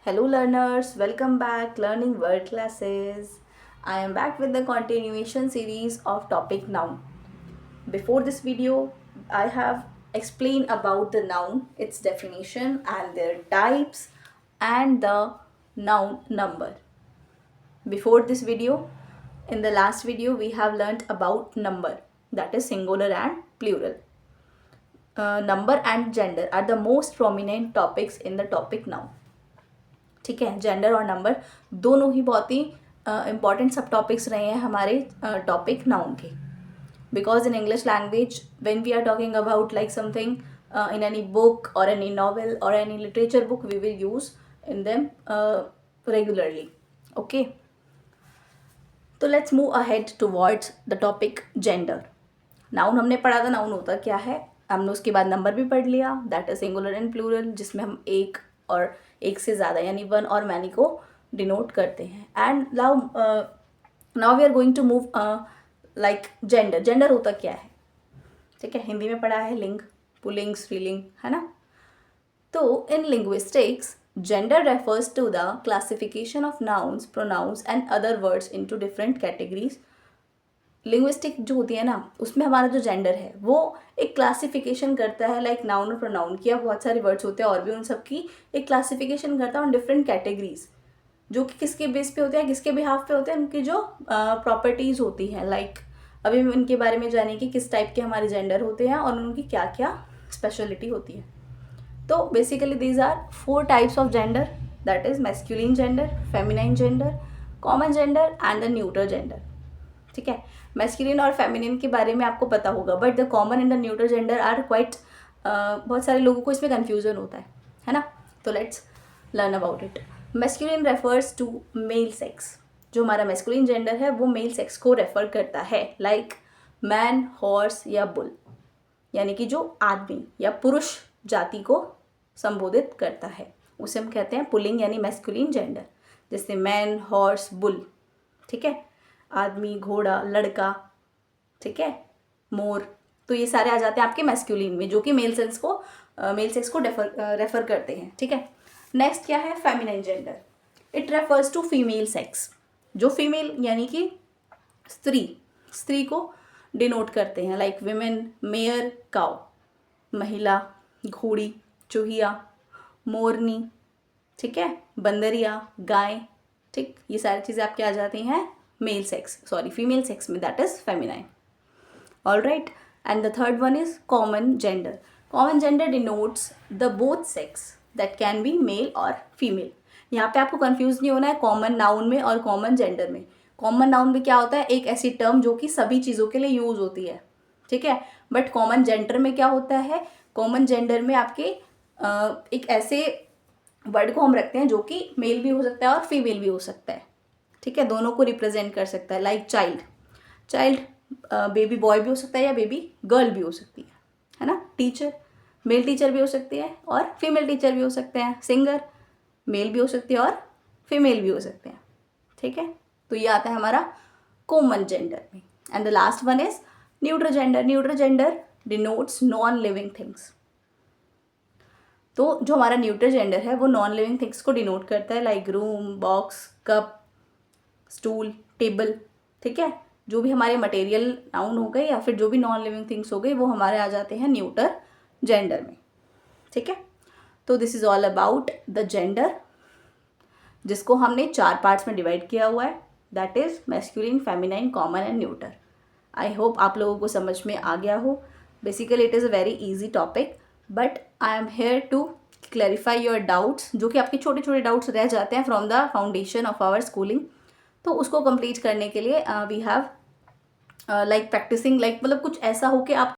Hello learners, welcome back learning word classes. I am back with the continuation series of topic noun. Before this video, I have explained about the noun, its definition and their types and the noun number. Before this video, in the last video we have learnt about number, that is singular and plural. Number and gender are the most prominent topics in the topic noun. ठीक है, gender और number दोनों ही बहुत ही important सब topics रहे हैं हमारे topic noun के. Because in English language when we are talking about like something in any book or any novel or any literature book, we will use in them regularly. Okay, तो let's move ahead towards the topic gender. Noun हमने पढ़ा था, noun होता क्या है. हमने उसके बाद नंबर भी पढ़ लिया, that is singular and plural, जिसमें हम एक और एक से ज़्यादा यानी वन और मैनी को डिनोट करते हैं. And now we are going to move like gender. Gender होता क्या है, ठीक है, हिंदी में पढ़ा है, लिंग, पुल्लिंग, स्त्रीलिंग, है ना. तो इन linguistics gender refers to the classification of nouns, pronouns and other words into different categories. Linguistic जो होती है ना, उसमें हमारा जो जेंडर है वो एक क्लासिफिकेशन करता है लाइक नाउन और प्रोनाउन की. अब बहुत सारे वर्ड्स होते हैं और भी, उन सब की एक क्लासिफिकेशन करता है ऑन डिफरेंट कैटेगरीज, जो कि किसके बेस पे होते हैं, किसके बिहाफ पे होते हैं, उनकी जो प्रॉपर्टीज़ होती हैं. लाइक अभी हम इनके बारे में जानें कि किस टाइप के हमारे जेंडर होते हैं और उनकी क्या क्या स्पेशलिटी होती है. तो basically these are 4 types of gender, that is masculine gender, feminine gender, common gender and the neutral gender. ठीक है, मैस्कुलिन और फेमिनिन के बारे में आपको पता होगा, but the common and the neutral gender are quite, बहुत सारे लोगों को इसमें कन्फ्यूजन होता है ना. तो let's learn about it. Masculine refers to male sex. जो हमारा मैस्कुलिन जेंडर है वो मेल सेक्स को रेफर करता है, लाइक मैन, हॉर्स या बुल, यानी कि जो आदमी या पुरुष जाति को संबोधित करता है उसे हम कहते हैं पुल्लिंग यानी मैस्कुलिन जेंडर. जैसे मैन, हॉर्स, बुल, ठीक है, आदमी, घोड़ा, लड़का, ठीक है, मोर, तो ये सारे आ जाते हैं आपके मैस्कुलिन में, जो कि मेल सेक्स को रेफर करते हैं. ठीक है, नेक्स्ट क्या है, feminine gender. It refers to female sex. जो फीमेल यानी कि स्त्री को डिनोट करते हैं, लाइक विमेन, मेयर, काउ, महिला, घोड़ी, चूहिया, मोरनी, ठीक है, बंदरिया, गाय, ठीक, ये सारी चीज़ें आपके आ जाती हैं फीमेल सेक्स में, that is feminine. All right, and the third one is common gender. Common gender denotes the both sex that can be male और फीमेल. यहाँ पे आपको कंफ्यूज नहीं होना है कॉमन नाउन में और कॉमन जेंडर में. कॉमन नाउन में क्या होता है, एक ऐसी टर्म जो कि सभी चीज़ों के लिए यूज होती है, ठीक है. बट कॉमन जेंडर में क्या होता है, कॉमन जेंडर में आपके एक ऐसे वर्ड को हम रखते हैं जो कि मेल भी हो सकता है और फीमेल भी हो सकता है, ठीक है, दोनों को रिप्रेजेंट कर सकता है. लाइक चाइल्ड बेबी बॉय भी हो सकता है या बेबी गर्ल भी हो सकती है ना. टीचर, मेल टीचर भी हो सकती है और फीमेल टीचर भी हो सकते हैं. सिंगर, मेल भी हो सकती है और फीमेल भी हो सकते हैं, ठीक है. तो ये आता है हमारा कॉमन जेंडर में. And the last one is neutral gender. Neutral gender denotes non living things. तो जो हमारा न्यूट्रल जेंडर है वो नॉन लिविंग थिंग्स को डिनोट करता है, like room, box, cup, stool, table, ठीक है. जो भी हमारे मटेरियल नाउन हो गए या फिर जो भी नॉन लिविंग थिंग्स हो गए वो हमारे आ जाते हैं न्यूट्रल जेंडर में, ठीक है. तो this is all about the gender, जिसको हमने 4 पार्ट्स में डिवाइड किया हुआ है, that is masculine, feminine, common and neutral. I hope आप लोगों को समझ में आ गया हो. Basically it is a very easy topic, but I am here to clarify your doubts, जो कि आपके छोटे छोटे डाउट्स रह जाते हैं from the foundation of our schooling. तो उसको कंप्लीट करने के लिए we have like practising, like मतलब कुछ ऐसा हो कि आप